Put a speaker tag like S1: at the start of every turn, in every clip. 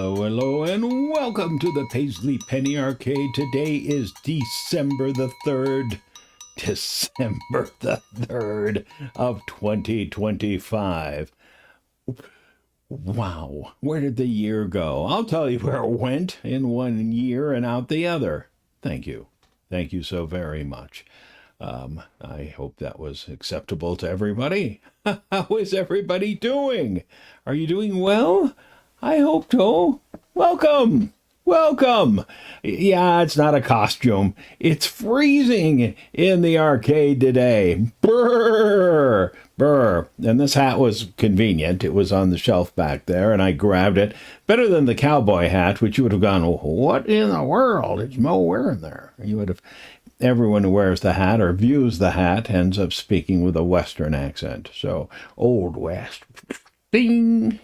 S1: Hello, and welcome to the Paisley Penny Arcade. Today is December the 3rd. December the 3rd of 2025. Wow, where did the year go? I'll tell you where it went in one year and out the other. Thank you. Thank you so very much. I hope that was acceptable to everybody. How is everybody doing? Are you doing well? I hope so. Welcome. Welcome. Yeah, it's not a costume. It's freezing in the arcade today. Brr, brr. And this hat was convenient. It was on the shelf back there, and I grabbed it. Better than the cowboy hat, which you would have gone, what in the world is Mo wearing there? You would have. Everyone who wears the hat or views the hat ends up speaking with a Western accent. So, Old West. Ding,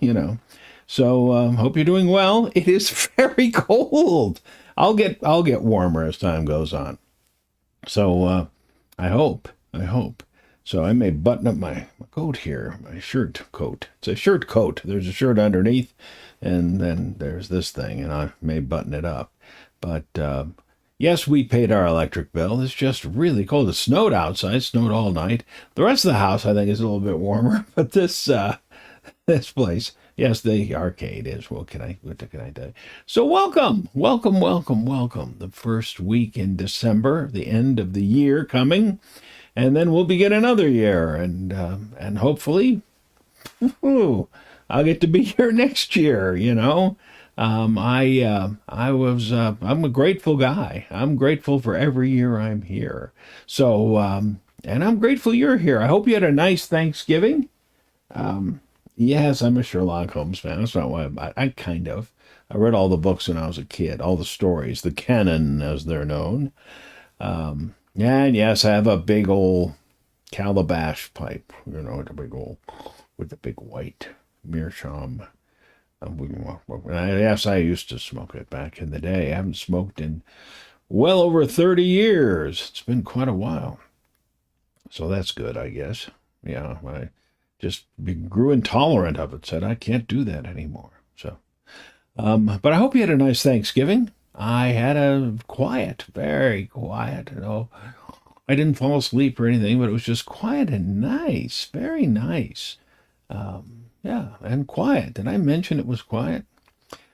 S1: So hope you're doing well. It is very cold. I'll get warmer as time goes on. So I hope. So I may button up my coat here, my shirt coat. It's a shirt coat. There's a shirt underneath, and then there's this thing, and I may button it up. But yes, we paid our electric bill. It's just really cold. It snowed outside. It snowed all night. The rest of the house, I think, is a little bit warmer. But this place. Yes, the arcade is. What can I tell you? So welcome. The first week in December, the end of the year coming, and then we'll begin another year, and hopefully, I'll get to be here next year. I'm a grateful guy. I'm grateful for every year I'm here. So, and I'm grateful you're here. I hope you had a nice Thanksgiving. Yes, I'm a Sherlock Holmes fan. That's not why I read all the books when I was a kid, all the stories, the canon as they're known. And yes, I have a big old calabash pipe, with the big white meerschaum. Yes, I used to smoke it back in the day. I haven't smoked in well over 30 years. It's been quite a while. So that's good, I guess. Yeah, I just grew intolerant of it, said I can't do that anymore. So, but I hope you had a nice Thanksgiving. I had a quiet, very quiet. I didn't fall asleep or anything, but it was just quiet and nice, very nice. Yeah, and quiet. Did I mention it was quiet?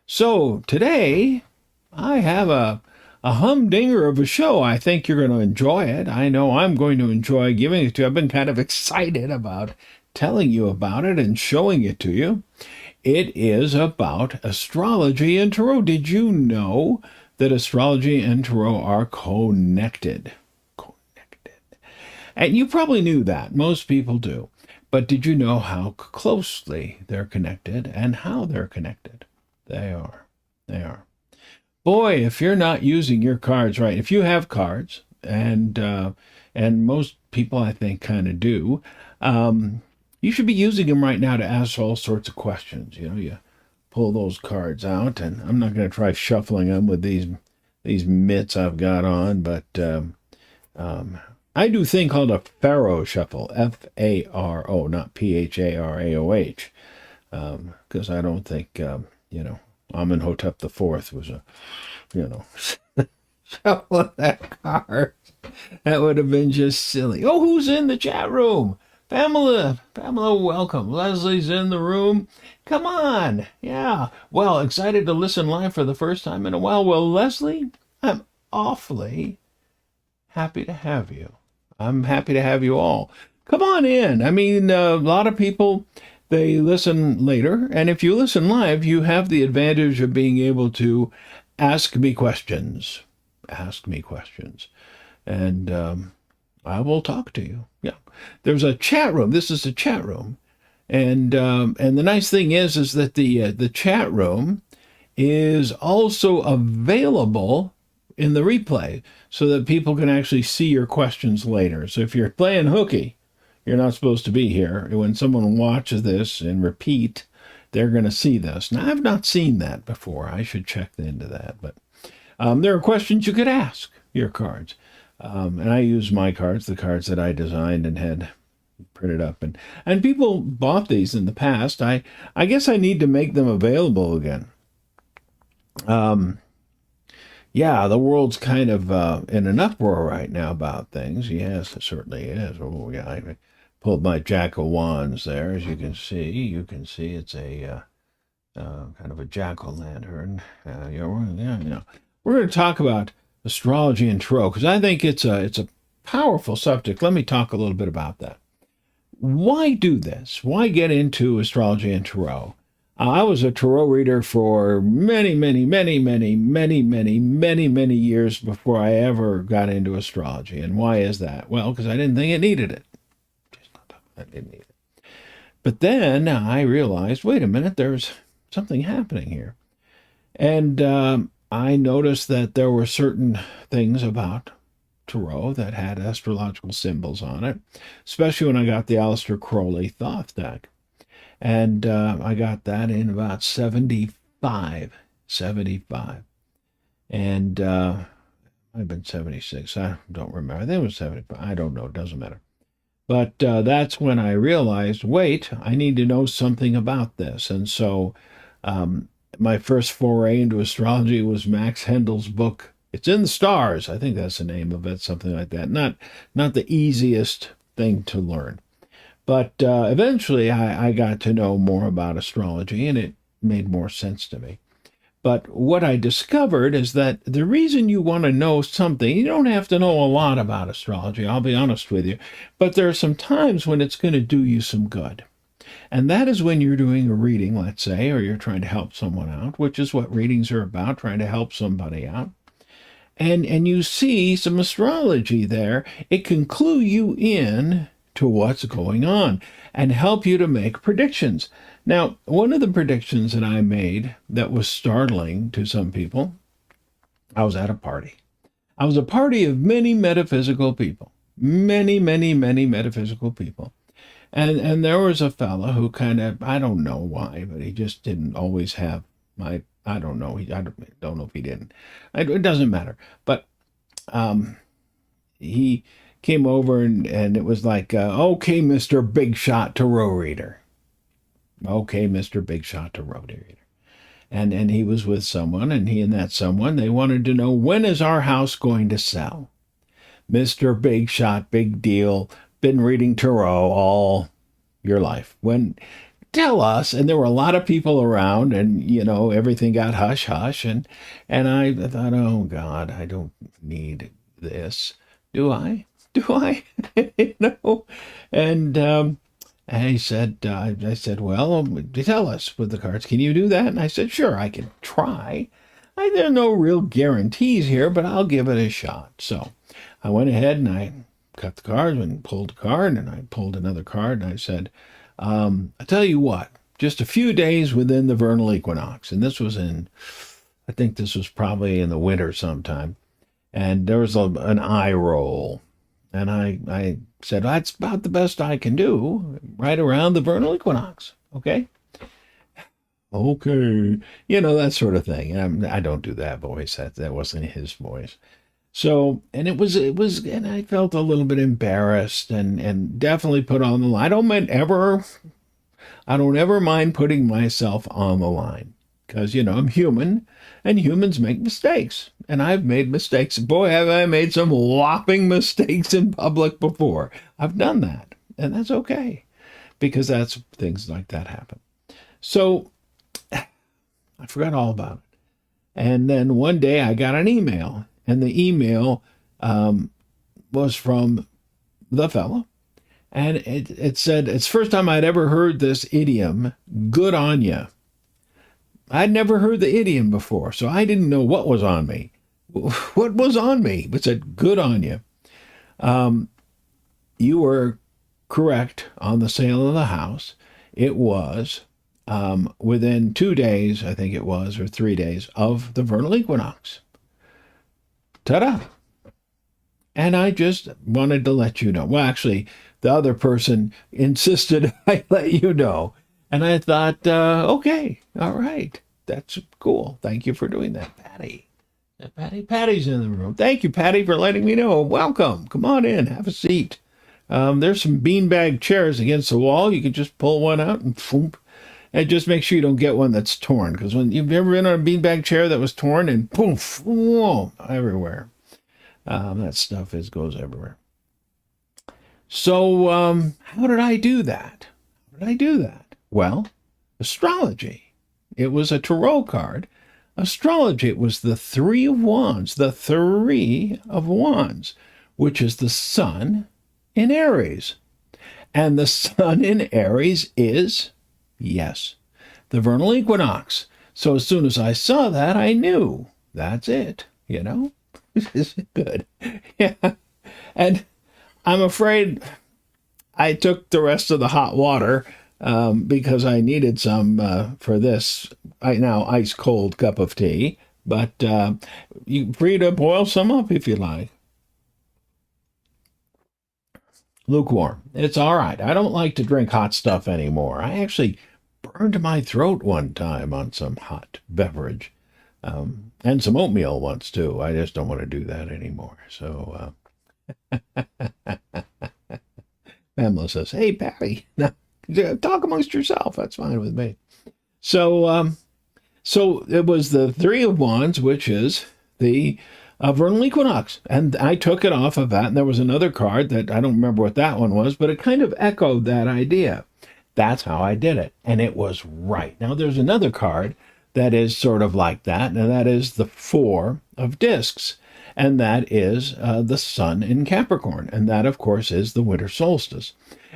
S1: So today I have a humdinger of a show. I think you're going to enjoy it. I know I'm going to enjoy giving it to you. I've been kind of excited about telling you about it and showing it to you. It is about astrology and tarot. Did you know that astrology and tarot are connected? And you probably knew that. Most people do. But did you know how closely they're connected and how they're connected? They are. Boy, if you're not using your cards right, if you have cards, and most people I think kind of do, you should be using them right now to ask all sorts of questions. You pull those cards out, and I'm not going to try shuffling them with these mitts I've got on, but I do a thing called a Pharaoh shuffle, F-A-R-O, not P-H-A-R-A-O-H, because I don't think, Amenhotep IV was shuffle that card. That would have been just silly. Oh, who's in the chat room? Pamela, welcome. Leslie's in the room. Come on. Yeah. Well, excited to listen live for the first time in a while. Well, Leslie, I'm awfully happy to have you. I'm happy to have you all. Come on in. I mean, a lot of people, they listen later. And if you listen live, you have the advantage of being able to ask me questions. And I will talk to you. Yeah. There's a chat room. This is a chat room. And the nice thing is that the chat room is also available in the replay so that people can actually see your questions later. So if you're playing hooky, you're not supposed to be here. When someone watches this and repeat, they're going to see this. Now, I've not seen that before. I should check into that. But there are questions you could ask your cards. And I use my cards, the cards that I designed and had printed up. And people bought these in the past. I guess I need to make them available again. Um, yeah, the world's kind of in an uproar right now about things. Yes, it certainly is. Oh, yeah, I pulled my Jack of Wands there, as you can see. You can see it's a kind of a jack-o'-lantern. We're going to talk about astrology and tarot because I think it's a powerful subject. Let me talk a little bit about that. Why do this? Why get into astrology and tarot? I was a tarot reader for many, many, many, many, many, many, many, many years before I ever got into astrology. And why is that? Well, because I didn't think it needed it. I didn't need it. But then I realized, wait a minute, there's something happening here. And I noticed that there were certain things about tarot that had astrological symbols on it, especially when I got the Aleister Crowley Thoth deck. And I got that in about 75. 75. And I've been 76. I don't remember. I think it was 75. I don't know. It doesn't matter. But that's when I realized, wait, I need to know something about this. And so my first foray into astrology was Max Hendel's book. It's in the Stars. I think that's the name of it, something like that. Not the easiest thing to learn. But eventually I got to know more about astrology, and it made more sense to me. But what I discovered is that the reason you want to know something, you don't have to know a lot about astrology, I'll be honest with you, but there are some times when it's going to do you some good. And that is when you're doing a reading, let's say, or you're trying to help someone out, which is what readings are about, trying to help somebody out. And you see some astrology there. It can clue you in to what's going on and help you to make predictions. Now, one of the predictions that I made that was startling to some people, I was at a party. I was a party of many metaphysical people, many, many, many metaphysical people. And there was a fella who kind of, I don't know why, but he just didn't always have my, I don't know, I don't know if he didn't. It doesn't matter. But he came over and it was like, okay, Mr. Big Shot Tarot Reader. Okay, Mr. Big Shot Tarot Reader. And he was with someone, and he and that someone, they wanted to know, when is our house going to sell? Mr. Big Shot, big deal, been reading tarot all your life. When, tell us. And there were a lot of people around, and, everything got hush-hush. And I thought, oh, God, I don't need this. Do I? And I said, well, tell us with the cards. Can you do that? And I said, sure, I can try. There are no real guarantees here, but I'll give it a shot. So I went ahead and I cut the cards and pulled a card, and I pulled another card, and I said, I tell you what, just a few days within the vernal equinox, and this was I think this was probably in the winter sometime, and there was an eye roll. And I said, that's about the best I can do, right around the vernal equinox. Okay? Okay. That sort of thing. I don't do that voice. That wasn't his voice. So, and it was, and I felt a little bit embarrassed and definitely put on the line. I don't ever mind putting myself on the line because, I'm human and humans make mistakes. And I've made mistakes. Boy, have I made some whopping mistakes in public before. I've done that. And that's okay because things like that happen. So I forgot all about it. And then one day I got an email, and the email was from the fella. And it said, it's the first time I'd ever heard this idiom, good on ya. I'd never heard the idiom before, so I didn't know what was on me. What was on me? It said, good on you. You were correct on the sale of the house. It was within 2 days, I think it was, or 3 days, of the vernal equinox. Ta-da! And I just wanted to let you know. Well, actually, the other person insisted I let you know. And I thought, okay, all right, that's cool. Thank you for doing that, Patty. Patty's in the room. Thank you, Patty, for letting me know. Welcome. Come on in. Have a seat. There's some beanbag chairs against the wall. You can just pull one out and boom. And just make sure you don't get one that's torn, because when you've ever been on a beanbag chair that was torn and poof, whoa, everywhere. That stuff goes everywhere. So how did I do that? How did I do that? Well, astrology. It was a tarot card. Astrology, it was the Three of Wands, the Three of Wands, which is the sun in Aries. And the sun in Aries is, yes, the vernal equinox. So as soon as I saw that, I knew that's it, This is good. Yeah. And I'm afraid I took the rest of the hot water because I needed some for this now ice cold cup of tea. But you're free to boil some up if you like. Lukewarm. It's all right. I don't like to drink hot stuff anymore. I actually burned my throat one time on some hot beverage. And some oatmeal once, too. I just don't want to do that anymore. So, Pamela says, hey, Patty, talk amongst yourself. That's fine with me. So, so it was the Three of Wands, which is the vernal equinox. And I took it off of that. And there was another card that I don't remember what that one was, but it kind of echoed that idea. That's how I did it. And it was right. Now, there's another card that is sort of like that, and that is the Four of Discs, and that is the sun in Capricorn, and that, of course, is the winter solstice.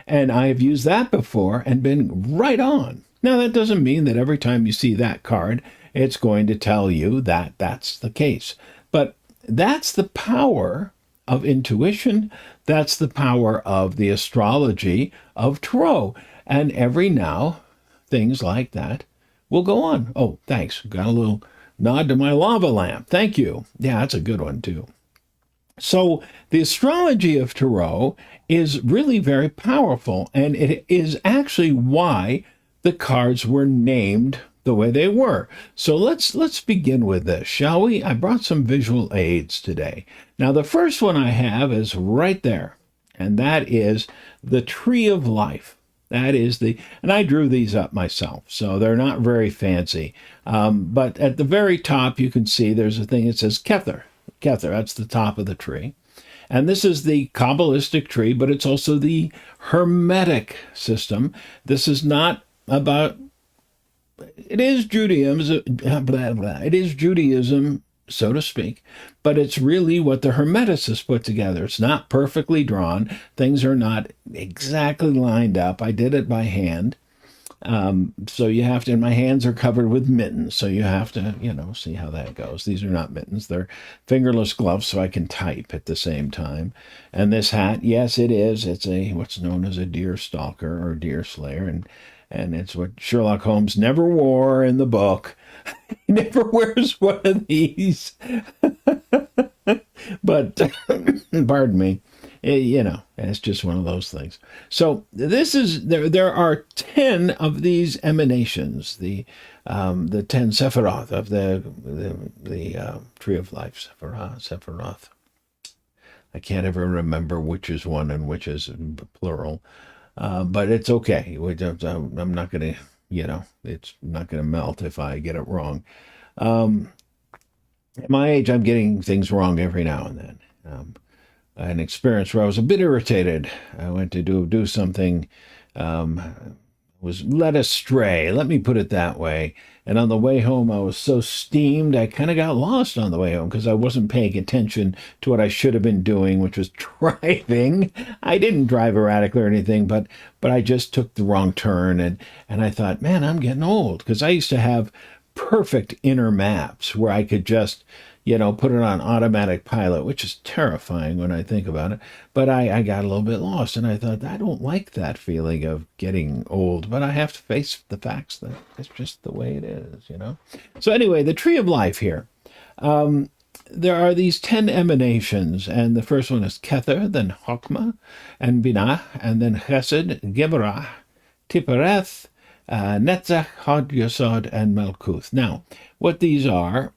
S1: And I have used that before and been right on. Now, that doesn't mean that every time you see that card, it's going to tell you that that's the case. But that's the power of intuition. That's the power of the astrology of tarot. And every now, things like that will go on. Oh, thanks. Got a little nod to my lava lamp. Thank you. Yeah, that's a good one, too. So the astrology of tarot is really very powerful, and it is actually why the cards were named the way they were. So let's begin with this, shall we? I brought some visual aids today. Now, the first one I have is right there, and that is the Tree of Life. That is and I drew these up myself, so they're not very fancy. But at the very top, you can see there's a thing that says Kether. Kether, that's the top of the tree. And this is the Kabbalistic tree, but it's also the Hermetic system. This is not about, it is Judaism, it is Judaism, so to speak, but it's really what the Hermeticists put together. It's not perfectly drawn. Things are not exactly lined up. I did it by hand. So you have to, and my hands are covered with mittens, so you have to, see how that goes. These are not mittens. They're fingerless gloves, so I can type at the same time. And this hat, yes, it is. It's what's known as a deer stalker or deer slayer, and it's what Sherlock Holmes never wore in the book. He never wears one of these. But, pardon me, it's just one of those things. So this is, there are 10 of these emanations, the 10 Sephiroth of the Tree of Life, Sephiroth. I can't ever remember which is one and which is plural, but it's okay. I'm not going to, it's not going to melt if I get it wrong. At my age, I'm getting things wrong every now and then. I had an experience where I was a bit irritated. I went to do something, was led astray, let me put it that way. And on the way home, I was so steamed, I kind of got lost on the way home because I wasn't paying attention to what I should have been doing, which was driving. I didn't drive erratically or anything, but I just took the wrong turn. And I thought, man, I'm getting old, because I used to have perfect inner maps where I could just, put it on automatic pilot, which is terrifying when I think about it. But I got a little bit lost, and I thought, I don't like that feeling of getting old, but I have to face the facts that it's just the way it is, So anyway, the Tree of Life here. There are these 10 emanations, and the first one is Kether, then Chokmah, and Binah, and then Chesed, Geburah, Tifereth, Netzach, Hod Yesod, and Malkuth. Now, what these are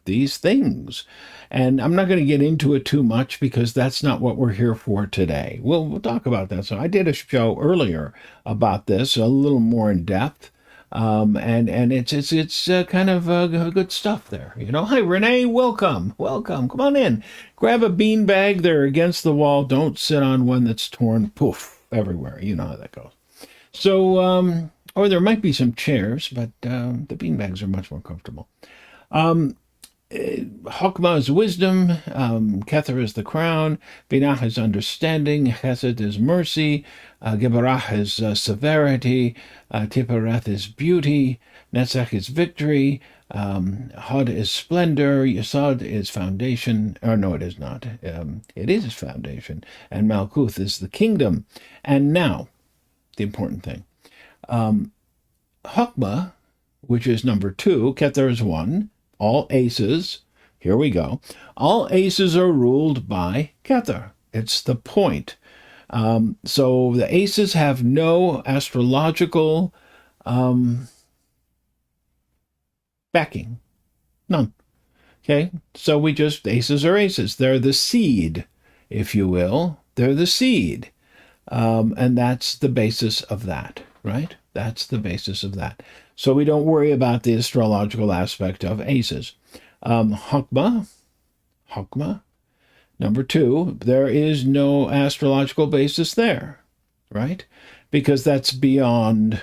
S1: these things. And I'm not going to get into it too much because that's not what we're here for today. We'll talk about that. So I did a show earlier about this, a little more in depth. And it's kind of good stuff there. Hi, Renee, welcome. Come on in. Grab a bean bag. They're against the wall. Don't sit on one that's torn. Poof, everywhere. You know how that goes. So, or there might be some chairs, but the bean bags are much more comfortable. Chokmah is wisdom, Kether is the crown, Binah is understanding, Chesed is mercy, Gebarah is severity, Tifereth is beauty, Netzach is victory, Hod is splendor, Yesod is foundation, or no, it is not. It is foundation, and Malkuth is the kingdom. And now, the important thing. Chokmah, which is number 2, Kether is 1, all aces, here we go, all aces are ruled by Kether. It's the point. So the aces have no astrological backing. None. Okay? So we just, aces are aces. They're the seed, if you will. They're the seed. And that's the basis of that, right? That's the basis of that. So we don't worry about the astrological aspect of aces. Chokmah, number 2, there is no astrological basis there, right? Because that's beyond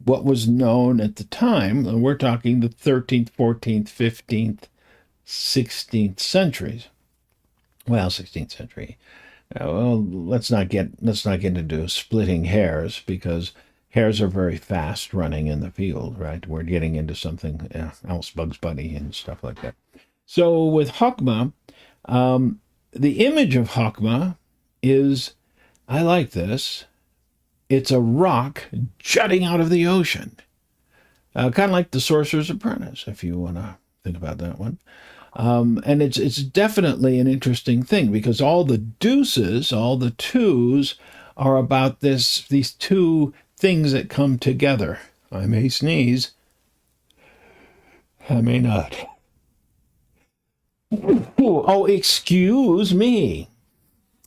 S1: what was known at the time. And we're talking the 13th, 14th, 15th, 16th centuries. Well, 16th century. Well, let's not get into splitting hairs, because hairs are very fast running in the field, right? We're getting into something else, Bugs Bunny and stuff like that. So with Chokmah, the image of Chokmah is, I like this, it's a rock jutting out of the ocean. Kind of like the Sorcerer's Apprentice, if you want to think about that one. And it's definitely an interesting thing, because all the deuces, all the twos, are about these two things that come together. I may sneeze. I may not. Oh, excuse me.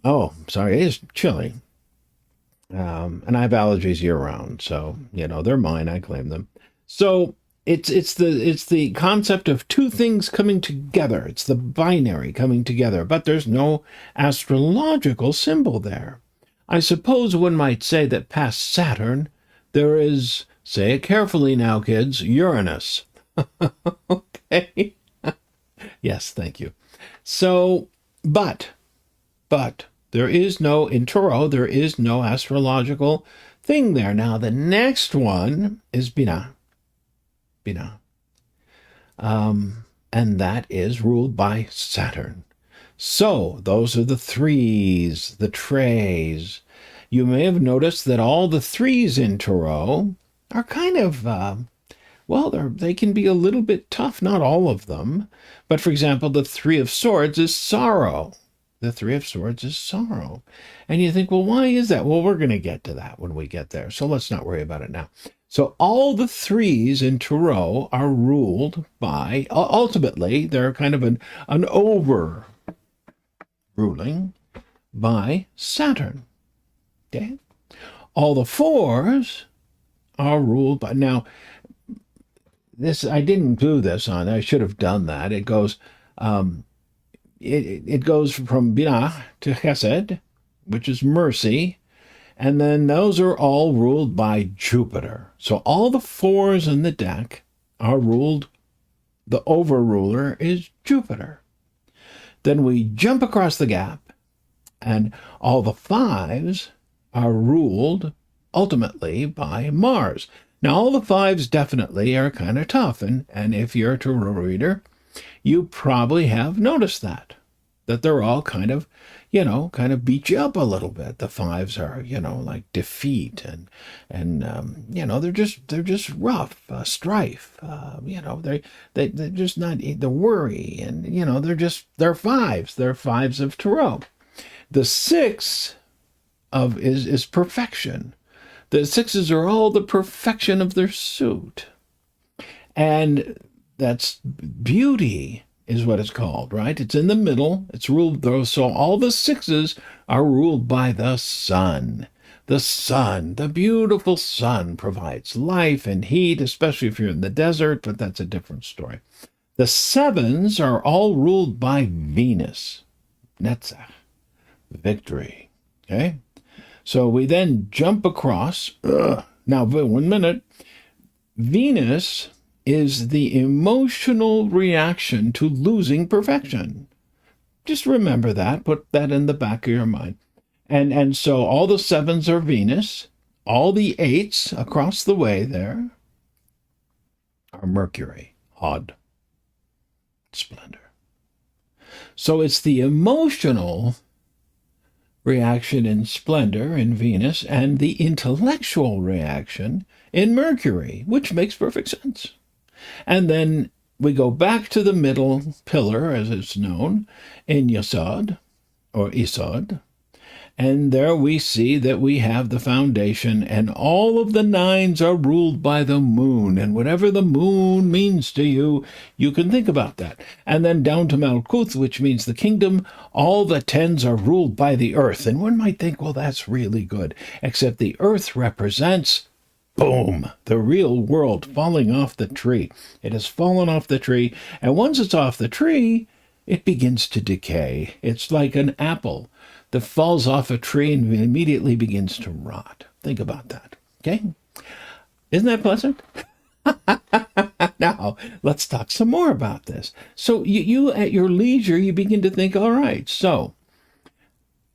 S1: Oh, sorry, it is chilly. And I have allergies year-round, so, they're mine. I claim them. So it's the concept of two things coming together. It's the binary coming together, but there's no astrological symbol there. I suppose one might say that past Saturn, there is, say it carefully now, kids, Uranus. Okay? Yes, thank you. So, but, there is no, in Toro, there is no astrological thing there. Now, the next one is Binah. And that is ruled by Saturn. So those are the threes, the trays. You may have noticed that all the threes in Tarot are kind of, they can be a little bit tough, not all of them. But for example, the Three of Swords is sorrow. The Three of Swords is sorrow. And you think, well, why is that? Well, we're going to get to that when we get there. So let's not worry about it now. So all the threes in Tarot are ruled by, ultimately, they're kind of an over ruling by Saturn. Okay? All the fours are ruled by, now, this, I didn't do this on, I should have done that. It goes, it goes from Binah to Chesed, which is mercy, and then those are all ruled by Jupiter. So all the fours in the deck are ruled, the overruler is Jupiter. Then we jump across the gap, and all the fives are ruled ultimately by Mars. Now, all the fives definitely are kind of tough, and if you're a tarot reader, you probably have noticed that they're all kind of beat you up a little bit. The fives are, like defeat and they're just rough, strife. They're just not the worry, and they're fives. They're fives of Tarot. The six is perfection. The sixes are all the perfection of their suit. And That's beauty is what it's called, right? It's in the middle. It's ruled though. So all the sixes are ruled by the sun. The sun, the beautiful sun, provides life and heat, especially if you're in the desert, but that's a different story. The sevens are all ruled by Venus, Netzach, victory. Okay? So we then jump across. Now, 1 minute. Venus is the emotional reaction to losing perfection. Just remember that. Put that in the back of your mind. And so all the sevens are Venus. All the eights across the way there are Mercury, Hod, splendor. So it's the emotional reaction in splendor in Venus and the intellectual reaction in Mercury, which makes perfect sense. And then we go back to the middle pillar, as it's known, in Yesod, or Isod, and there we see that we have the foundation, and all of the nines are ruled by the moon, and whatever the moon means to you, you can think about that. And then down to Malkuth, which means the kingdom, all the tens are ruled by the earth. And one might think, well, that's really good, except the earth represents, boom, the real world falling off the tree. It has fallen off the tree, and once it's off the tree, it begins to decay. It's like an apple that falls off a tree and immediately begins to rot. Think about that, okay? Isn't that pleasant? Now, let's talk some more about this. So you at your leisure, you begin to think, all right, so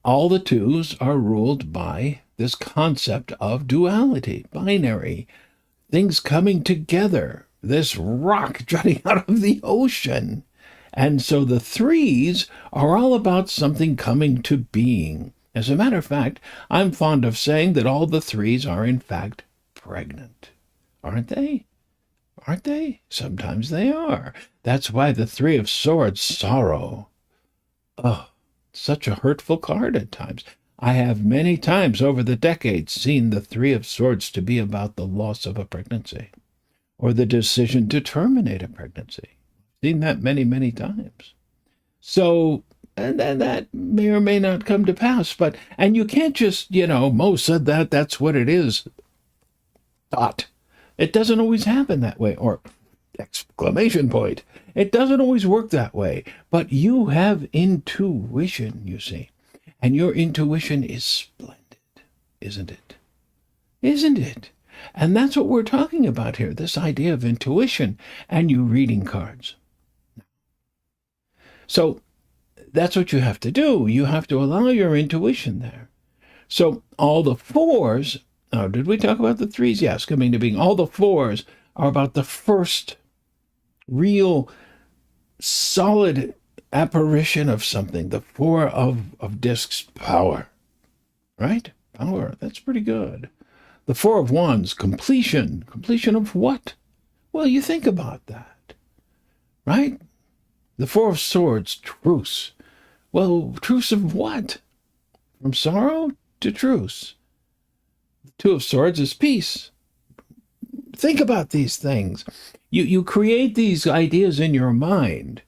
S1: all the twos are ruled by this concept of duality, binary, things coming together, this rock jutting out of the ocean. And so the threes are all about something coming to being. As a matter of fact, I'm fond of saying that all the threes are in fact pregnant. Aren't they? Aren't they? Sometimes they are. That's why the Three of Swords, sorrow. Oh, such a hurtful card at times. I have many times over the decades seen the Three of Swords to be about the loss of a pregnancy or the decision to terminate a pregnancy. Seen that many, many times. So, and that may or may not come to pass, and you can't just, Mo said that, that's what it is. Dot. It doesn't always happen that way, or exclamation point. It doesn't always work that way, but you have intuition, you see, and your intuition is splendid, isn't it? Isn't it? And that's what we're talking about here, this idea of intuition and you reading cards. So that's what you have to do. You have to allow your intuition there. So all the fours, did we talk about the threes? Yes, coming to being. All the fours are about the first real solid apparition of something. The Four of Discs, power. Right? Power. That's pretty good. The Four of Wands, completion. Completion of what? Well, you think about that. Right? The Four of Swords, truce. Well, truce of what? From sorrow to truce. The Two of Swords is peace. Think about these things. You create these ideas in your mind.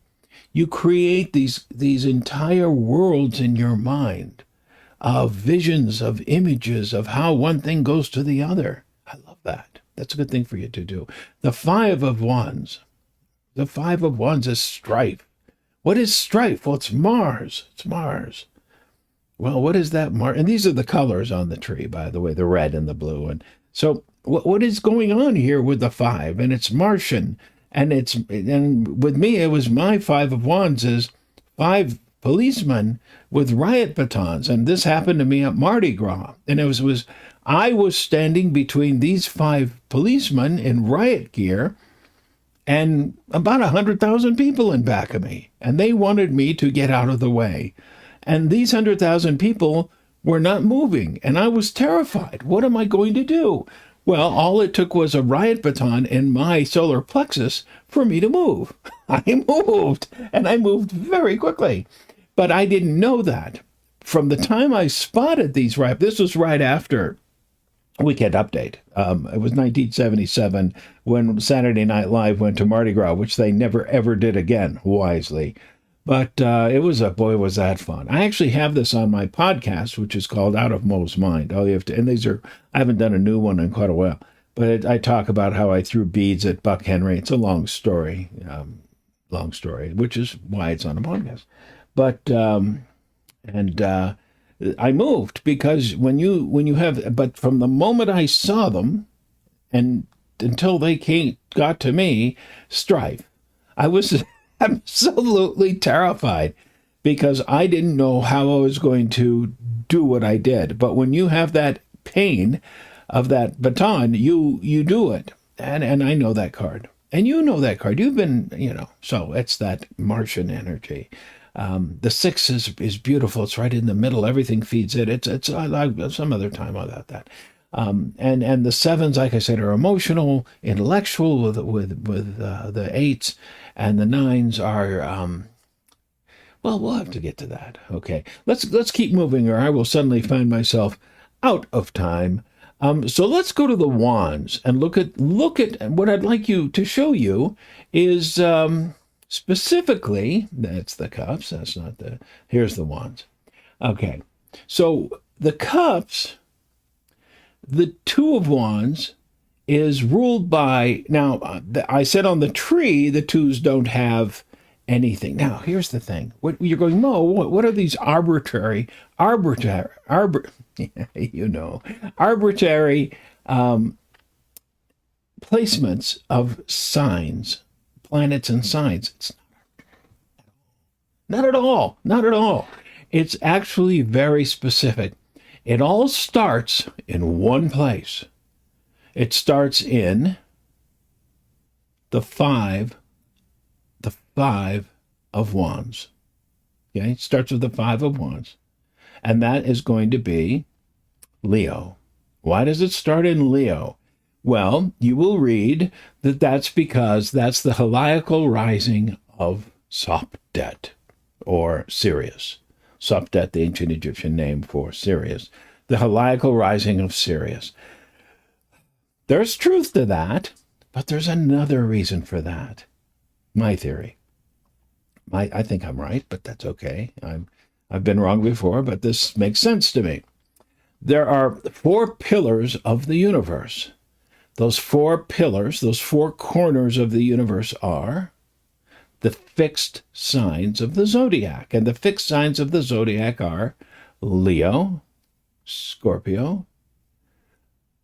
S1: You create these entire worlds in your mind of visions, of images, of how one thing goes to the other. I love that. That's a good thing for you to do. The Five of Wands. The Five of Wands is strife. What is strife? Well, it's Mars. It's Mars. Well, what is that Mars? And these are the colors on the tree, by the way, the red and the blue. And so what is going on here with the five? And it's Martian. And with me, it was my Five of Wands is 5 policemen with riot batons. And this happened to me at Mardi Gras. And I was standing between these 5 policemen in riot gear and about 100,000 people in back of me. And they wanted me to get out of the way. And these 100,000 people were not moving. And I was terrified. What am I going to do? Well, all it took was a riot baton in my solar plexus for me to move. I moved, and I moved very quickly. But I didn't know that. From the time I spotted these this was right after Weekend Update. It was 1977 when Saturday Night Live went to Mardi Gras, which they never ever did again, wisely. But it was boy, was that fun. I actually have this on my podcast, which is called Out of Mo's Mind. All you have to, and these are, I haven't done a new one in quite a while, but I talk about how I threw beads at Buck Henry. It's a long story, which is why it's on a podcast. But and I moved because but from the moment I saw them and until they got to me, strife, I was absolutely terrified because I didn't know how I was going to do what I did. But when you have that pain of that baton, you do it. And I know that card. And you know that card. You've been, so it's that Martian energy. The 6 is beautiful. It's right in the middle. Everything feeds it. It's I like some other time about that. And the 7s, like I said, are emotional, intellectual with the 8s, and the 9s are well, we'll have to get to that. Okay, let's keep moving, or I will suddenly find myself out of time. So let's go to the wands and look at what I'd like you to show you is specifically, that's the cups. That's not here's the wands. Okay, so the cups, the 2 of wands is ruled by, now I said on the tree, the 2s don't have anything. Now, here's the thing. What you're going, Mo, what are these arbitrary placements of signs, planets and signs? It's not at all. It's actually very specific. It all starts in one place. It starts in the 5 of wands. Okay, it starts with the 5 of wands. And that is going to be Leo. Why does it start in Leo? Well, you will read that that's because that's the heliacal rising of Sopdet, or Sirius. Sopdet, the ancient Egyptian name for Sirius. The heliacal rising of Sirius. There's truth to that, but there's another reason for that. My theory. I think I'm right, but that's okay. I've been wrong before, but this makes sense to me. There are 4 pillars of the universe. Those 4 pillars, those 4 corners of the universe are the fixed signs of the zodiac. And the fixed signs of the zodiac are Leo, Scorpio,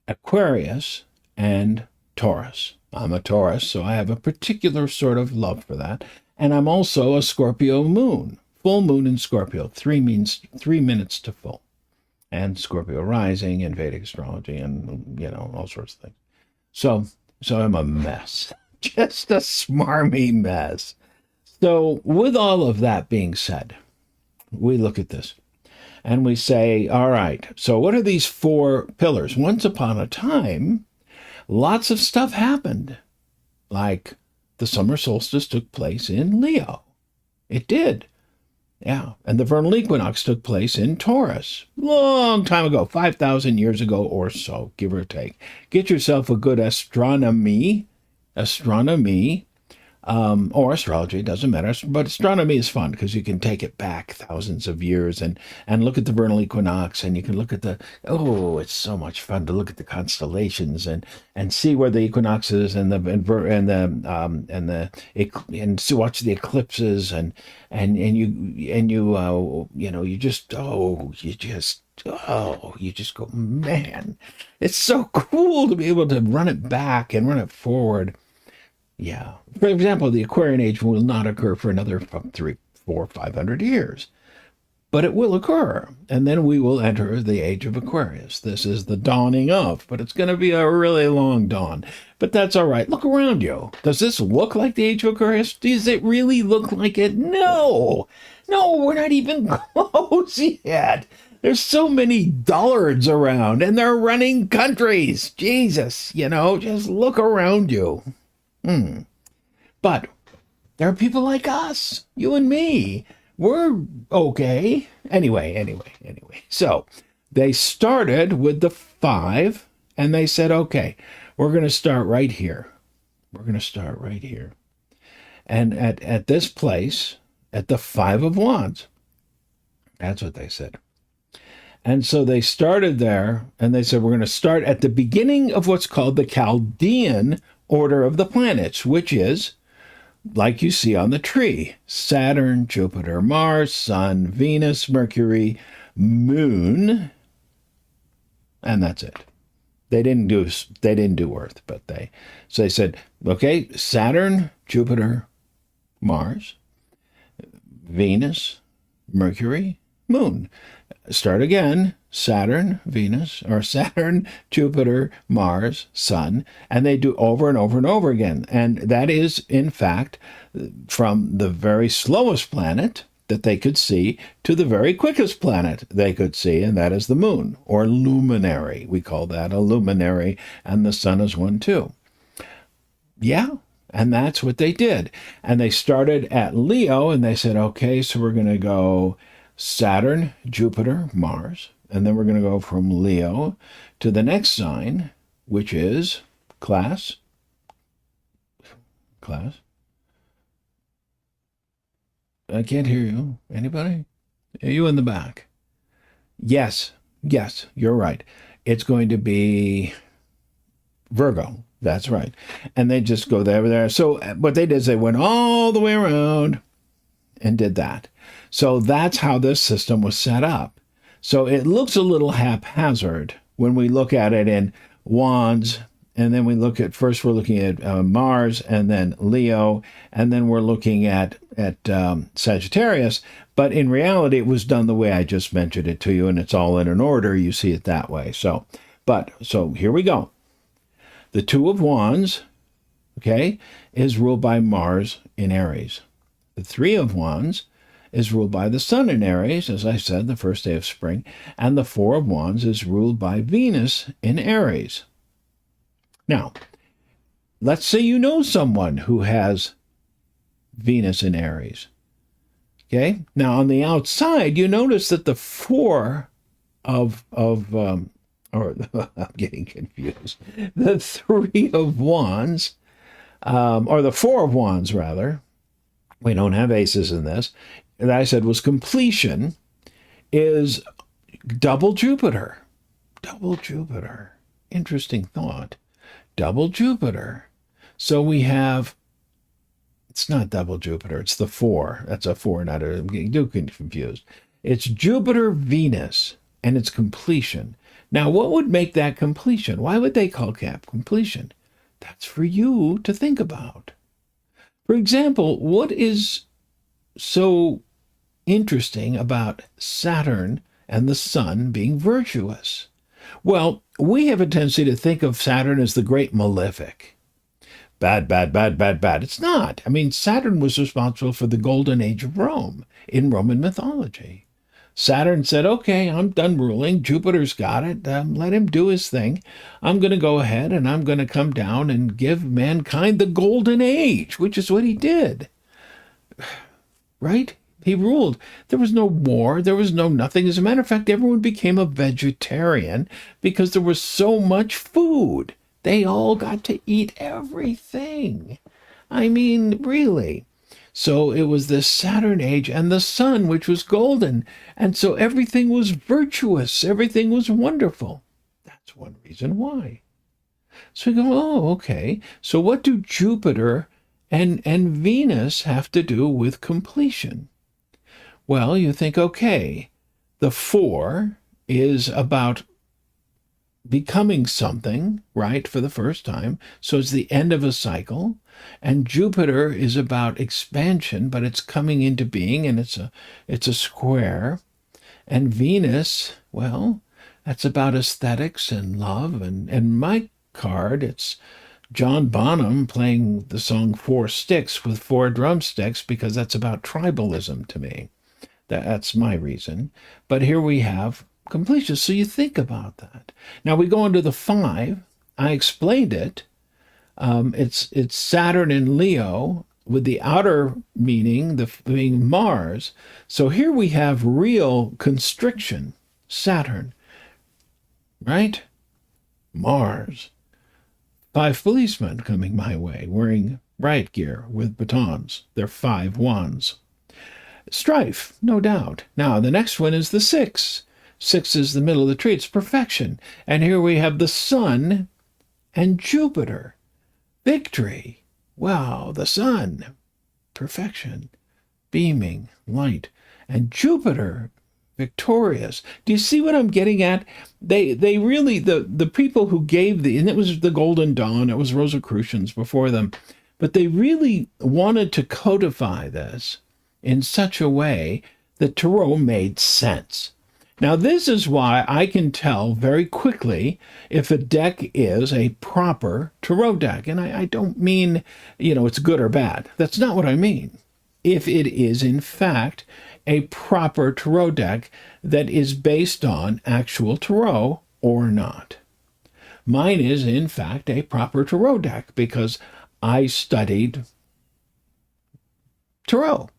S1: Aquarius, and Taurus. I'm a Taurus, so I have a particular sort of love for that. And I'm also a Scorpio moon. Full moon in Scorpio. 3 means 3 minutes to full. And Scorpio rising in Vedic astrology and, all sorts of things. So I'm a mess. Just a smarmy mess. So with all of that being said, we look at this and we say, all right, so what are these 4 pillars? Once upon a time, lots of stuff happened. Like the summer solstice took place in Leo. It did. Yeah. And the vernal equinox took place in Taurus. Long time ago, 5,000 years ago or so, give or take. Get yourself a good astronomy, or astrology, doesn't matter. But astronomy is fun because you can take it back thousands of years and look at the vernal equinox, and you can look at it's so much fun to look at the constellations and see where the equinoxes and watch the eclipses and you just go, man, it's so cool to be able to run it back and run it forward. Yeah. For example, the Aquarian age will not occur for another 300, 400, 500 years. But it will occur. And then we will enter the age of Aquarius. This is the dawning of, but it's going to be a really long dawn. But that's all right. Look around you. Does this look like the age of Aquarius? Does it really look like it? No. No, we're not even close yet. There's so many dullards around, and they're running countries. Jesus, just look around you. But there are people like us, you and me. We're okay. Anyway. So they started with the 5 And they said, okay, we're going to start right here. We're going to start right here. And at this place, at the Five of Wands, that's what they said. And so they started there, and they said, we're going to start at the beginning of what's called the Chaldean order of the planets, which is, like you see on the tree, Saturn, Jupiter, Mars, Sun, Venus, Mercury, Moon, and that's it. They didn't do Earth, but they said, okay, Saturn, Jupiter, Mars, Venus, Mercury, Moon. Start again, Saturn, Venus, or Saturn, Jupiter, Mars, Sun, and they do over and over and over again. And that is, in fact, from the very slowest planet that they could see to the very quickest planet they could see, and that is the moon, or luminary. We call that a luminary, and the sun is one too. Yeah, and that's what they did. And they started at Leo, and they said, okay, so we're going to go Saturn, Jupiter, Mars, and then we're going to go from Leo to the next sign, which is class. I can't hear you. Anybody? Are you in the back? Yes, you're right. It's going to be Virgo. That's right. And they just go there. So what they did is they went all the way around and did that. So that's how this system was set up. So it looks a little haphazard when we look at it in wands, and then we're looking at Mars, and then Leo, and then we're looking at Sagittarius. But in reality, it was done the way I just mentioned it to you, and it's all in an order. You see it that way. So here we go. The Two of Wands, okay, is ruled by Mars in Aries. The Three of Wands is ruled by the Sun in Aries, as I said, the first day of spring. And the Four of Wands is ruled by Venus in Aries. Now, let's say you know someone who has Venus in Aries. Okay? Now, on the outside, you notice that the Four of I'm getting confused. The Three of Wands, or the Four of Wands, rather. We don't have aces in this. That I said was completion, is double Jupiter. Double Jupiter. Interesting thought. Double Jupiter. So we have, it's not double Jupiter, it's the Four. That's a Four, not a, I'm getting confused. It's Jupiter, Venus, and it's completion. Now, what would make that completion? Why would they call cap completion? That's for you to think about. For example, what is so interesting about Saturn and the Sun being virtuous? Well, we have a tendency to think of Saturn as the great malefic. Bad. It's not. I mean, Saturn was responsible for the golden age of Rome in Roman mythology. Saturn said, okay, I'm done ruling. Jupiter's got it. Let him do his thing. I'm going to go ahead and I'm going to come down and give mankind the golden age, which is what he did. Right? He ruled. There was no war. There was no nothing. As a matter of fact, everyone became a vegetarian because there was so much food. They all got to eat everything. I mean, really. So it was this Saturn age and the sun, which was golden. And so everything was virtuous. Everything was wonderful. That's one reason why. So we go, oh, okay. So what do Jupiter and Venus have to do with completion? Well, you think, okay, the Four is about becoming something, right, for the first time. So it's the end of a cycle. And Jupiter is about expansion, but it's coming into being, and it's a square. And Venus, well, that's about aesthetics and love. And my card, it's John Bonham playing the song Four Sticks with four drumsticks, because that's about tribalism to me. That's my reason. But here we have completion. So you think about that. Now we go into the five. I explained it. It's Saturn in Leo with the outer meaning being Mars. So here we have real constriction, Saturn, right? Mars. 5 policemen coming my way, wearing riot gear with batons. They're 5 wands. Strife, no doubt. Now, the next one is the 6. 6 is the middle of the tree. It's perfection. And here we have the sun and Jupiter. Victory. Wow, the sun. Perfection. Beaming, light. And Jupiter, victorious. Do you see what I'm getting at? They really, the people who gave and it was the Golden Dawn, it was Rosicrucians before them, but they really wanted to codify this in such a way that tarot made sense. Now, this is why I can tell very quickly if a deck is a proper tarot deck. And I don't mean, it's good or bad. That's not what I mean. If it is, in fact, a proper tarot deck that is based on actual tarot or not. Mine is, in fact, a proper tarot deck because I studied tarot.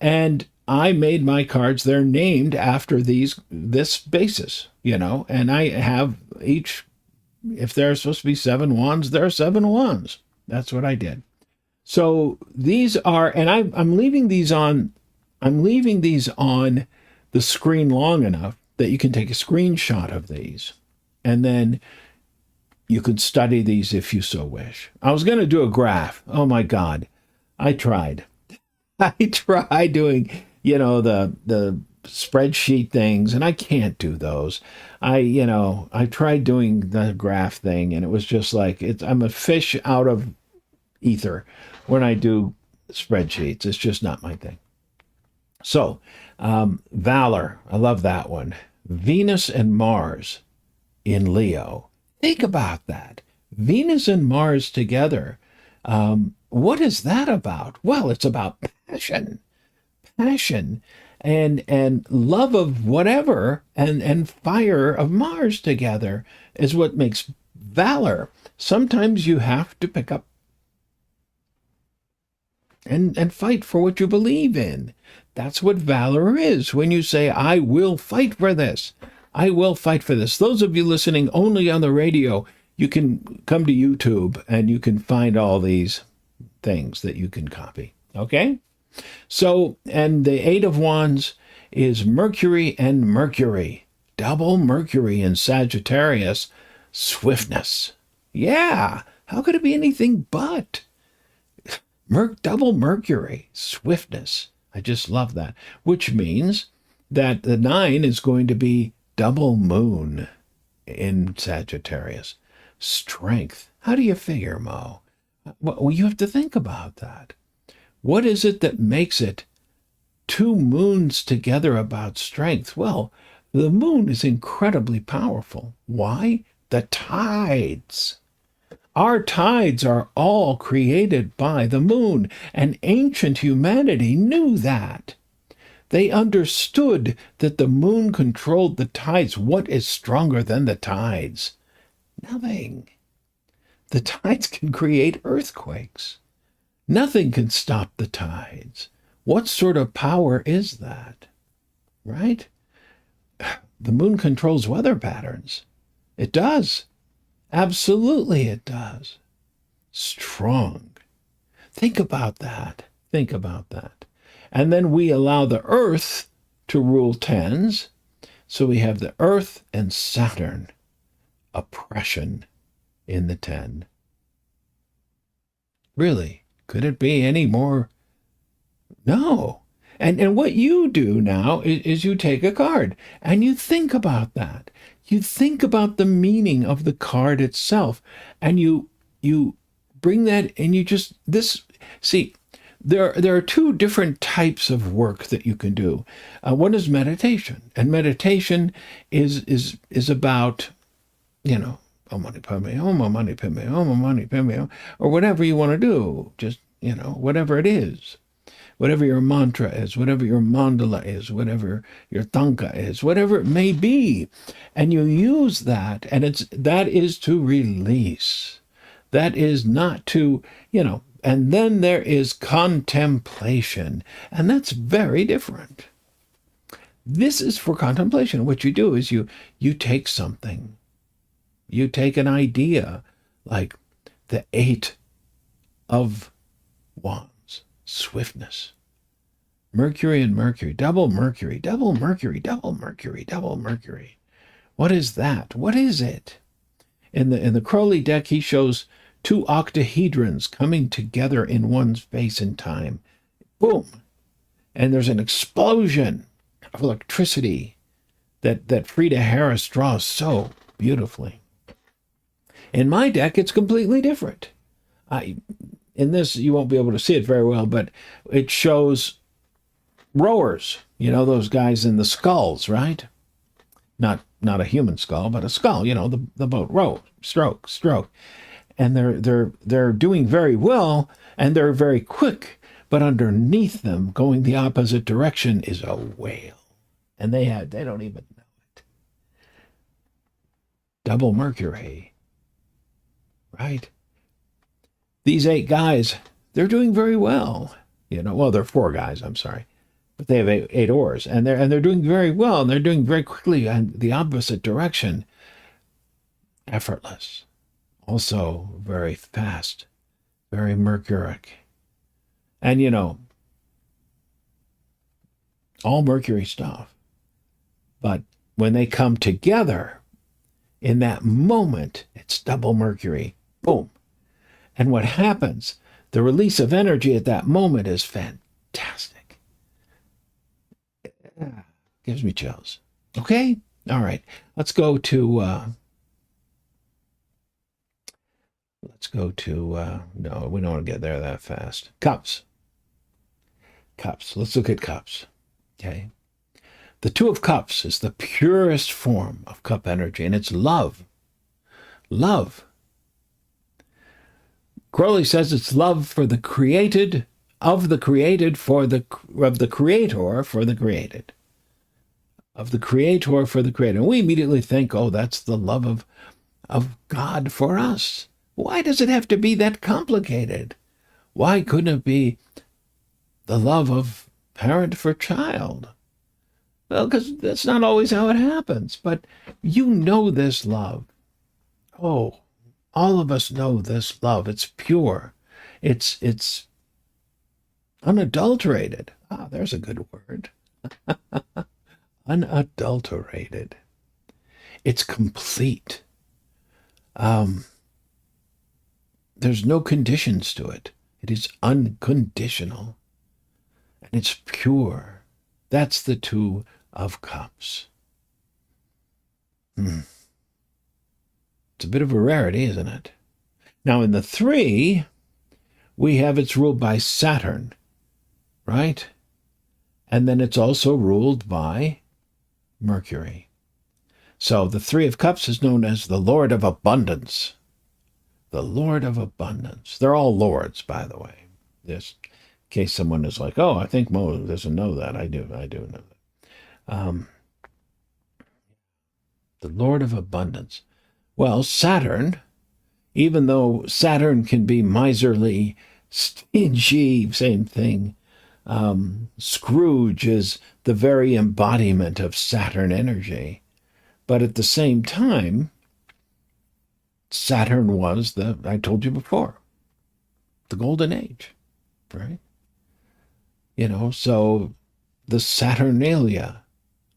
S1: And I made my cards. They're named after this basis, and I have each, if there's supposed to be 7 wands, there are 7 wands. That's what I did. So these are, and I'm leaving these on the screen long enough that you can take a screenshot of these, and then you could study these if you so wish. I was going to do a graph. Oh my God. I tried doing, the spreadsheet things, and I can't do those. I tried doing the graph thing, and it was just like, I'm a fish out of ether when I do spreadsheets. It's just not my thing. So, Valor, I love that one. Venus and Mars in Leo. Think about that. Venus and Mars together. What is that about? Well, it's about passion and love of whatever and fire of Mars together is what makes valor. Sometimes you have to pick up and fight for what you believe in. That's what valor is. When you say, I will fight for this. I will fight for this. Those of you listening only on the radio, you can come to YouTube and you can find all these things that you can copy. Okay? So, and the 8 of Wands is Mercury and Mercury. Double Mercury in Sagittarius. Swiftness. Yeah. How could it be anything but? Double Mercury. Swiftness. I just love that. Which means that the 9 is going to be double moon in Sagittarius. Strength. How do you figure, Mo? Well, you have to think about that. What is it that makes it 2 moons together about strength? Well, the moon is incredibly powerful. Why? The tides. Our tides are all created by the moon, and ancient humanity knew that. They understood that the moon controlled the tides. What is stronger than the tides? Nothing. The tides can create earthquakes. Nothing can stop the tides. What sort of power is that? Right? The moon controls weather patterns. It does. Absolutely it does. Strong. Think about that. Think about that. And then we allow the Earth to rule 10s. So we have the Earth and Saturn. Oppression in the 10. Really? Could it be any more? No. And what you do now is you take a card and you think about that. You think about the meaning of the card itself, and you bring that, and you just see. There are 2 different types of work that you can do. One is meditation, and meditation is about, Om Mani Padme, Om Mani Padme, Om Mani Padme, or whatever you want to do. Just whatever it is. Whatever your mantra is, whatever your mandala is, whatever your tanka is, whatever it may be. And you use that, and that is to release. That is not to, and then there is contemplation, and that's very different. This is for contemplation. What you do is you take something You take an idea like the Eight of Wands, swiftness. Mercury and Mercury, double Mercury, double Mercury, double Mercury, double Mercury. What is that? What is it? In the Crowley deck, he shows two octahedrons coming together in one space and time. Boom! And there's an explosion of electricity that Frida Harris draws so beautifully. In my deck, it's completely different. In this, you won't be able to see it very well, but it shows rowers. You know, those guys in the sculls, right? Not a human skull, but a skull. You know, the boat row, stroke, stroke, and they're doing very well, and they're very quick. But underneath them, going the opposite direction, is a whale, and they don't even know it. Double Mercury, right? These 8 guys, they're doing very well. You know, well, they're 4 guys. I'm sorry. But they have 8 oars, and they're doing very well, and they're doing very quickly in the opposite direction. Effortless, also very fast, very mercuric, and you know, all Mercury stuff. But when they come together, in that moment, it's double Mercury. Boom, and what happens? The release of energy at that moment is fantastic. Gives me chills. Okay? All right. Let's go to no, we don't want to get there that fast. Cups. Cups. Let's look at cups. Okay? The Two of Cups is the purest form of cup energy, and it's love. Love. Crowley says it's love for the created, of the created, of the creator for the created. Of the creator for the creator. And we immediately think, oh, that's the love of God for us. Why does it have to be that complicated? Why couldn't it be the love of parent for child? Well, because that's not always how it happens. But you know this love. Oh, all of us know this love. It's pure. It's unadulterated. Ah, there's a good word. Unadulterated. It's complete. There's no conditions to it. It is unconditional. And it's pure. That's the Two of Cups. It's a bit of a rarity, isn't it? Now in the 3, we have it's ruled by Saturn, right? And then it's also ruled by Mercury. So the 3 of Cups is known as the Lord of Abundance. The Lord of Abundance. They're all lords, by the way. Just in case someone is like, oh, I think Mo doesn't know that. I do know that. The Lord of Abundance. Well, Saturn, even though Saturn can be miserly, stingy, same thing, Scrooge is the very embodiment of Saturn energy. But at the same time, Saturn was I told you before, the golden age, right? You know, so the Saturnalia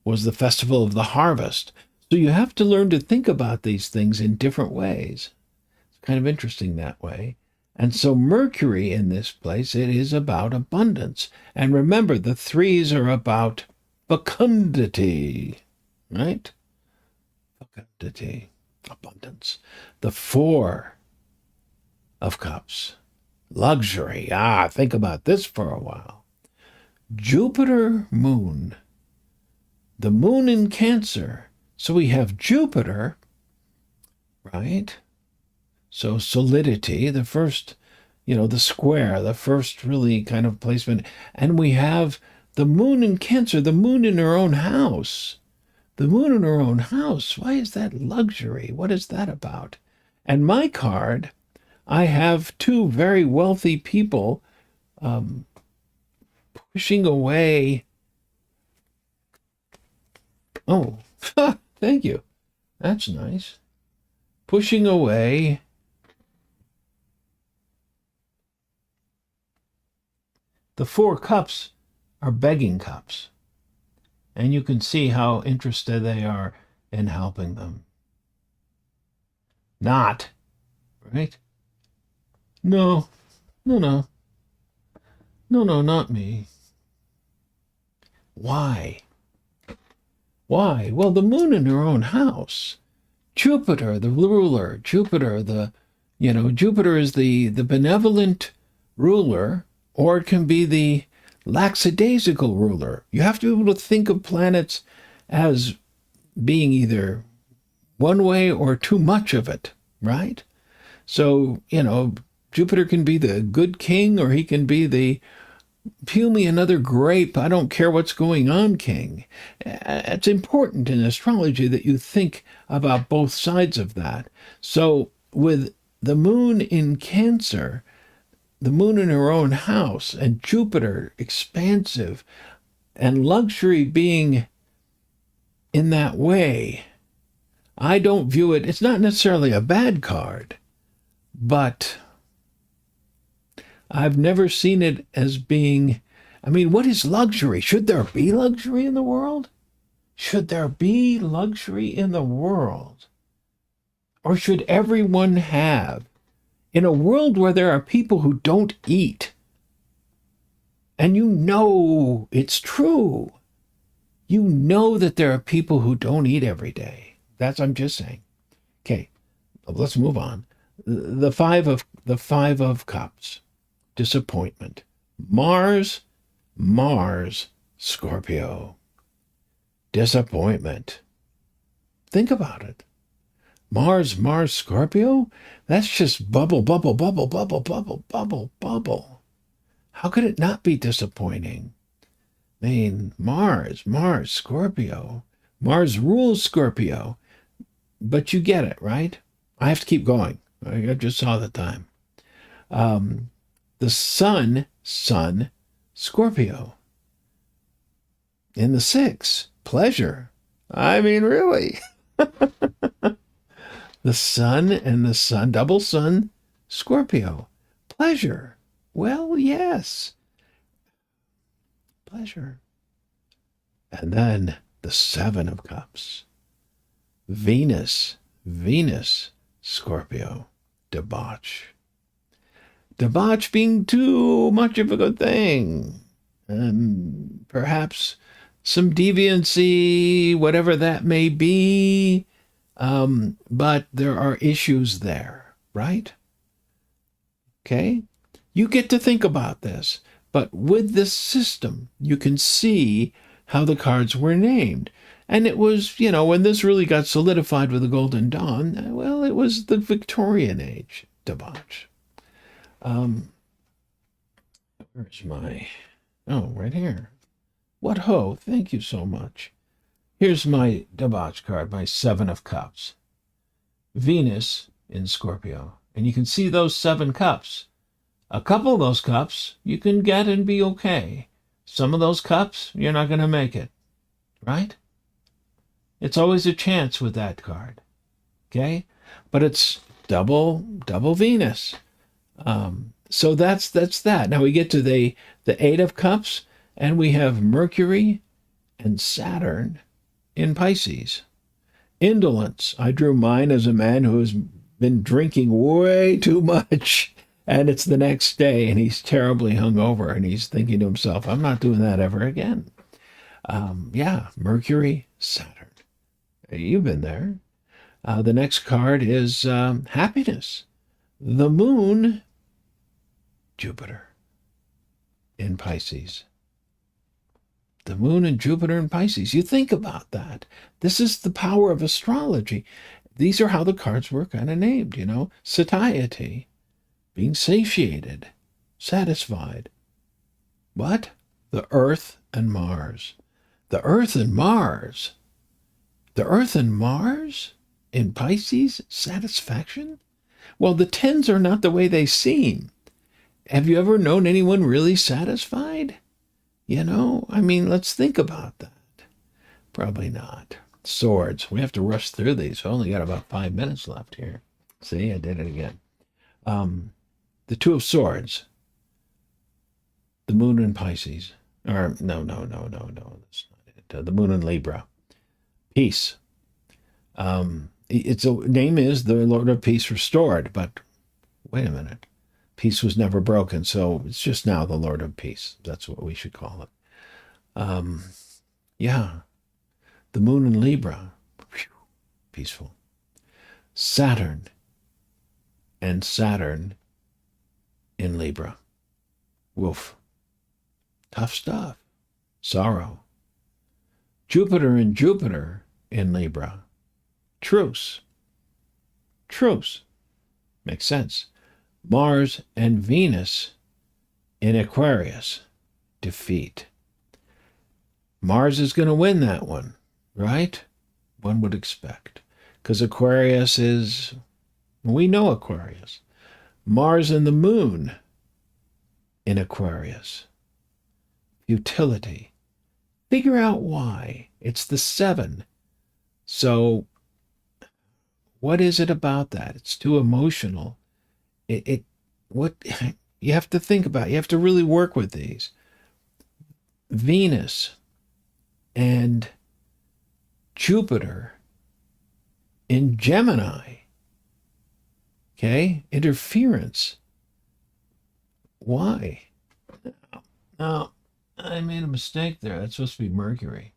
S1: was the festival of the harvest. So you have to learn to think about these things in different ways. It's kind of interesting that way. And so Mercury in this place, it is about abundance. And remember, the 3s are about fecundity, right? Fecundity, abundance. The 4 of Cups, luxury. Think about this for a while. Jupiter, moon. The moon in Cancer. So we have Jupiter, right? So solidity, the first, the square, the first really kind of placement. And we have the moon in Cancer, the moon in her own house. The moon in her own house. Why is that luxury? What is that about? And my card, I have 2 very wealthy people pushing away. Oh, thank you. That's nice. pushing away. The 4 cups are begging cups. And you can see how interested they are in helping them. Not, right? No, no, no. No, no, not me. Why? Why? Well, the moon in her own house. Jupiter, the ruler. Jupiter, Jupiter is the benevolent ruler, or it can be the lackadaisical ruler. You have to be able to think of planets as being either one way or too much of it, right? So, Jupiter can be the good king, or he can be the peel me another grape, I don't care what's going on, king. It's important in astrology that you think about both sides of that. So with the moon in Cancer, the moon in her own house, and Jupiter expansive, and luxury being in that way, I don't view it, it's not necessarily a bad card, but I've never seen it as being, what is luxury? Should there be luxury in the world? Should there be luxury in the world? Or should everyone have, in a world where there are people who don't eat, and it's true, that there are people who don't eat every day. I'm just saying. Okay, let's move on. The five of cups. Disappointment. Mars, Scorpio. Disappointment. Think about it. Mars, Scorpio? That's just bubble. How could it not be disappointing? Mars, Scorpio. Mars rules Scorpio. But you get it, right? I have to keep going. I just saw the time. The sun, Scorpio. In the 6, pleasure. Really. The sun and the sun, double sun, Scorpio. Pleasure. Well, yes. Pleasure. And then the 7 of cups. Venus, Scorpio. Debauch. Debauch being too much of a good thing. Perhaps some deviancy, whatever that may be. But there are issues there, right? Okay? You get to think about this. But with this system, you can see how the cards were named. And it was, when this really got solidified with the Golden Dawn, well, it was the Victorian age, debauch. Where's right here. What ho, thank you so much. Here's my debauch card, my 7 of cups. Venus in Scorpio. And you can see those 7 cups. A couple of those cups you can get and be okay. Some of those cups, you're not going to make it. Right? It's always a chance with that card. Okay? But it's double Venus. So that's that. Now we get to the 8 of cups, and we have Mercury and Saturn in Pisces. Indolence. I drew mine as a man who has been drinking way too much, and it's the next day, and he's terribly hungover, and he's thinking to himself, I'm not doing that ever again. Mercury, Saturn. You've been there. The next card is happiness. The moon, Jupiter in Pisces. The moon and Jupiter in Pisces. You think about that. This is the power of astrology. These are how the cards were kind of named, Satiety, being satiated, satisfied. What? The Earth and Mars. The Earth and Mars. The Earth and Mars in Pisces, satisfaction? Well, the 10s are not the way they seem. Have you ever known anyone really satisfied? Let's think about that. Probably not. Swords. We have to rush through these. I only got about 5 minutes left here. See, I did it again. The Two of Swords. The Moon in Pisces. Or, no. That's not it. The Moon in Libra. Peace. Its name is the Lord of Peace Restored, but wait a minute. Peace was never broken, so it's just now the Lord of Peace. That's what we should call it. Yeah. The Moon in Libra. Whew, peaceful. Saturn. And Saturn in Libra. Woof. Tough stuff. Sorrow. Jupiter and Jupiter in Libra. Truce. Truce. Makes sense. Mars and Venus in Aquarius. Defeat. Mars is going to win that one, right? One would expect. Because Aquarius is, we know Aquarius. Mars and the Moon in Aquarius. Futility. Figure out why. It's the 7. So what is it about that? It's too emotional. What you have to think about. You have to really work with these. Venus and Jupiter in Gemini. Okay? Interference. Why? No, I made a mistake there. That's supposed to be Mercury.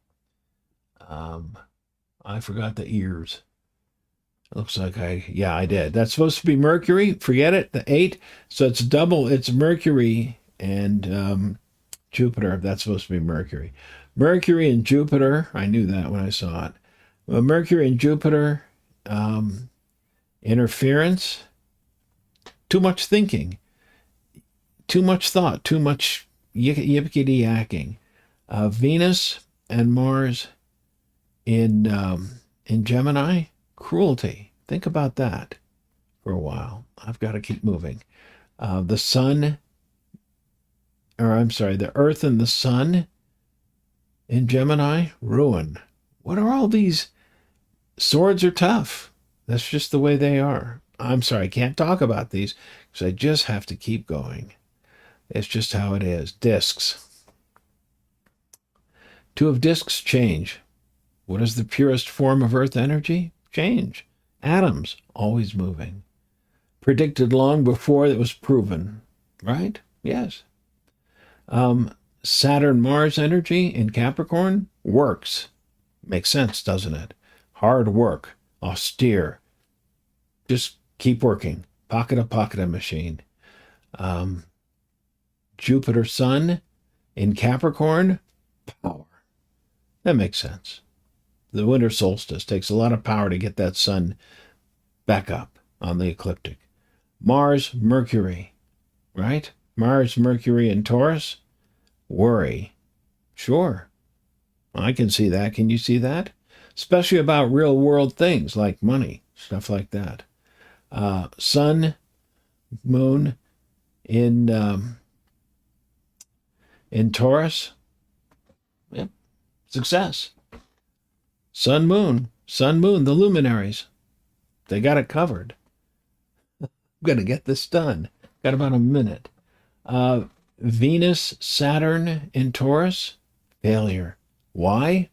S1: I forgot the ears. It looks like I did. That's supposed to be Mercury. Forget it. The 8. So it's double. It's Mercury and Jupiter. That's supposed to be Mercury. Mercury and Jupiter. I knew that when I saw it. Well, Mercury and Jupiter. Interference. Too much thinking. Too much thought. Too much yippity-yakking. Venus and Mars in Gemini. Cruelty. Think about that for a while. I've got to keep moving. The sun, the Earth and the Sun in Gemini. Ruin. What are all these? Swords are tough. That's just the way they are. I'm sorry, I can't talk about these because I just have to keep going. It's just how it is. Discs. 2 of discs change. What is the purest form of Earth energy? Change. Atoms, always moving. Predicted long before it was proven. Right? Yes. Saturn-Mars energy in Capricorn works. Makes sense, doesn't it? Hard work. Austere. Just keep working. Pocket a machine. Jupiter Sun in Capricorn, power. That makes sense. The winter solstice takes a lot of power to get that sun back up on the ecliptic. Mars, Mercury, right? Mars, Mercury in Taurus, worry. Sure, I can see that. Can you see that? Especially about real world things like money, stuff like that. Sun, Moon in Taurus. Yep. Success. Sun, Moon, the luminaries. They got it covered. I'm going to get this done. Got about a minute. Venus, Saturn in Taurus. Failure. Why?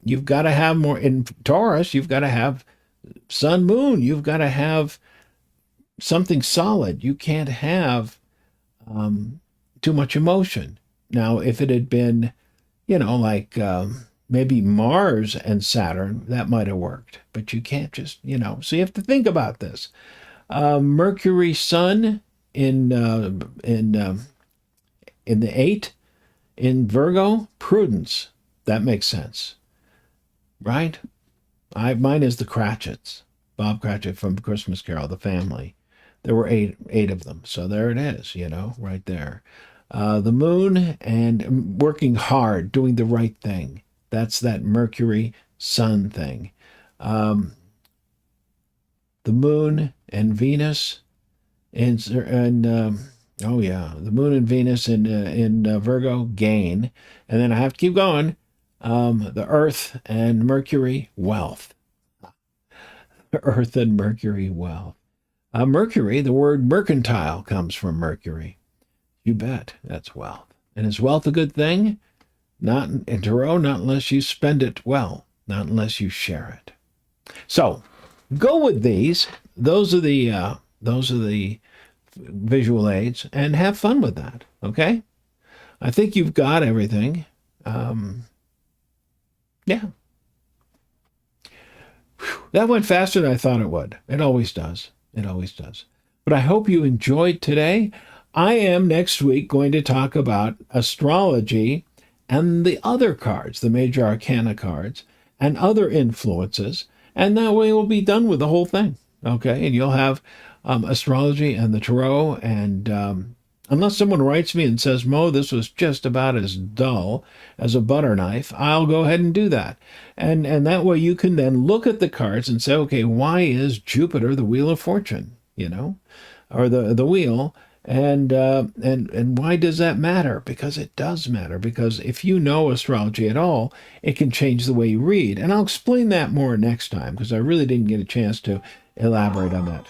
S1: You've got to have more. In Taurus, you've got to have Sun, Moon. You've got to have something solid. You can't have too much emotion. Now, if it had been, like maybe Mars and Saturn, that might have worked. But you can't just, So you have to think about this. Mercury, Sun in the 8 in Virgo, prudence. That makes sense, right? Mine is the Cratchits, Bob Cratchit from Christmas Carol, the family. There were eight of them, so there it is, right there. The moon and working hard, doing the right thing. That's that Mercury Sun thing. The moon and Venus the moon and Venus in Virgo, gain. And then I have to keep going. The Earth and Mercury, wealth. The Earth and Mercury, wealth. Mercury, the word mercantile comes from Mercury. You bet, that's wealth. And is wealth a good thing? Not in Tarot, not unless you spend it well, not unless you share it. So, go with these. Those are the visual aids, and have fun with that. Okay? I think you've got everything. Yeah. That went faster than I thought it would. It always does. It always does. But I hope you enjoyed today. I am next week going to talk about astrology and the other cards, the major arcana cards, and other influences. And that way we'll be done with the whole thing. Okay? And you'll have astrology and the tarot. And unless someone writes me and says, Mo, this was just about as dull as a butter knife, I'll go ahead and do that. And that way you can then look at the cards and say, okay, why is Jupiter the wheel of fortune, or the wheel? And why does that matter? Because it does matter. Because if you know astrology at all, it can change the way you read. And I'll explain that more next time, because I really didn't get a chance to elaborate on that.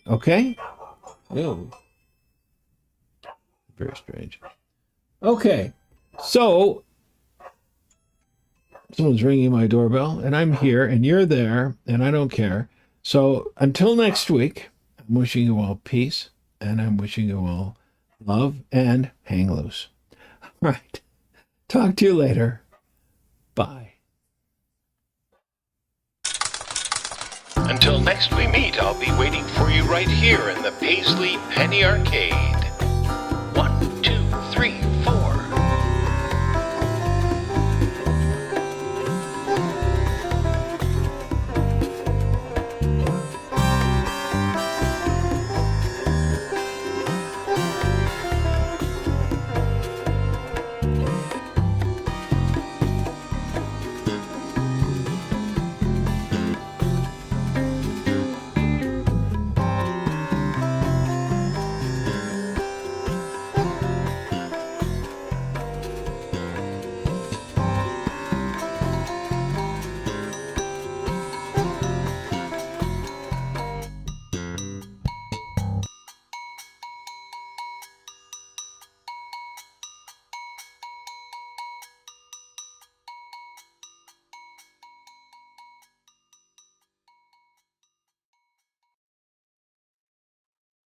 S1: Okay? Ew. Very strange. Okay. So, someone's ringing my doorbell, and I'm here, and you're there, and I don't care. So, until next week, I'm wishing you all peace, and I'm wishing you all love, and hang loose. All right. Talk to you later. Bye.
S2: Until next we meet, I'll be waiting for you right here in the Paisley Penny Arcade.